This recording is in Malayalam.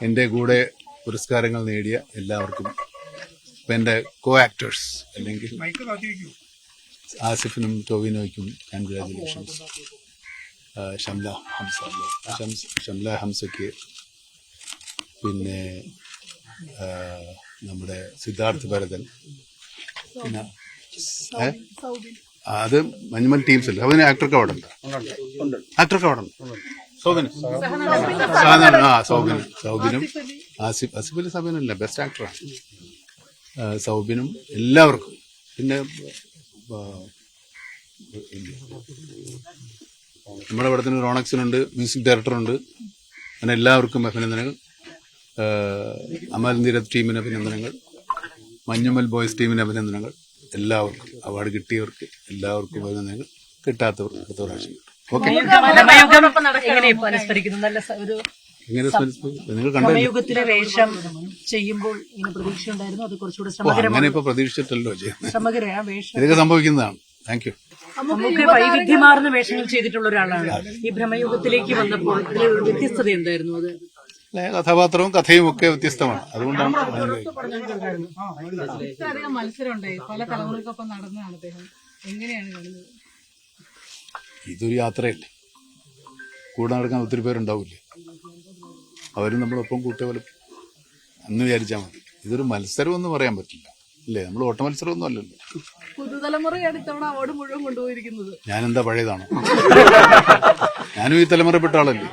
എൻ്റെ കൂടെ പുരസ്കാരങ്ങൾ നേടിയ എല്ലാവർക്കും, ഇപ്പം എൻ്റെ കോ ആക്ടേഴ്സ് അല്ലെങ്കിൽ ആസിഫിനും ടോവിനോയ്ക്കും കൺഗ്രാജുലേഷൻസ്. ഷംല ഹംസയ്ക്ക്, പിന്നെ നമ്മുടെ സിദ്ധാർത്ഥ് ഭരതൻ, പിന്നെ അത് മഞ്ഞുമൽ ടീംസ് അല്ലേ. അതിന് ആക്ടർക്ക് അവാർഡ് ഉണ്ട്. ആക്ടർക്ക് അവാർഡ് ഉണ്ട്. സൗബിനും ആസിഫ് അലി സബീനല്ല, ബെസ്റ്റ് ആക്ടറാണ്. സൗബിനും എല്ലാവർക്കും, പിന്നെ നമ്മുടെ പടത്തിന് റോണക്സിനുണ്ട്, മ്യൂസിക് ഡയറക്ടറുണ്ട്. അങ്ങനെ എല്ലാവർക്കും അഭിനന്ദനങ്ങൾ. അമൽ നീരദ് ടീമിന് അഭിനന്ദനങ്ങൾ, മഞ്ഞുമൽ ബോയ്സ് ടീമിന് അഭിനന്ദനങ്ങൾ. എല്ലാവർക്കും അവാർഡ് കിട്ടിയവർക്ക് എല്ലാവർക്കും അഭിനന്ദനങ്ങൾ, കിട്ടാത്തവർക്ക് അടുത്ത പ്രാവശ്യം കിട്ടും. ഓക്കെ. നിങ്ങൾ കണ്ടയുഗത്തിലെ വേഷം ചെയ്യുമ്പോൾ പ്രതീക്ഷയുണ്ടായിരുന്നു? അത് കുറച്ചുകൂടെ അങ്ങനെ ഇപ്പൊ പ്രതീക്ഷിച്ചിട്ടല്ലോ ചെയ്യുന്നത്. വേഷം ഇതൊക്കെ സംഭവിക്കുന്നതാണ്. Thank you. നമുക്ക് വൈവിധ്യമാർന്ന വേഷങ്ങൾ ചെയ്തിട്ടുള്ള ഒരാളാണ്. ഈ ഭ്രമയുഗത്തിലേക്ക് വന്നപ്പോൾ വ്യത്യസ്തത എന്തായിരുന്നു? അത് കഥാപാത്രവും കഥയും ഒക്കെ വ്യത്യസ്തമാണ്. അതുകൊണ്ടാണ് മത്സരമുണ്ടായി, പല തലമുറക്കൊപ്പം നടന്നതാണ് അദ്ദേഹം. എങ്ങനെയാണ് കാണുന്നത്? ഇതൊരു യാത്രയല്ലേ, കൂടെ നടക്കാൻ ഒത്തിരി പേരുണ്ടാവില്ലേ, അവരും നമ്മളൊപ്പം കൂട്ടിയ പോലെ അന്ന് വിചാരിച്ചാൽ മതി. ഇതൊരു മത്സരമൊന്നും പറയാൻ പറ്റില്ല അല്ലേ, നമ്മൾ ഓട്ട മത്സരമൊന്നും അല്ലല്ലോ. പുതുതലമുറയാണ് ഇത്തവണ അവാർഡ് മുഴുവൻ കൊണ്ടുപോയിരിക്കുന്നത്. ഞാനെന്താ പഴയതാണോ? ഞാനും ഈ തലമുറപ്പെട്ട ആളല്ലേ.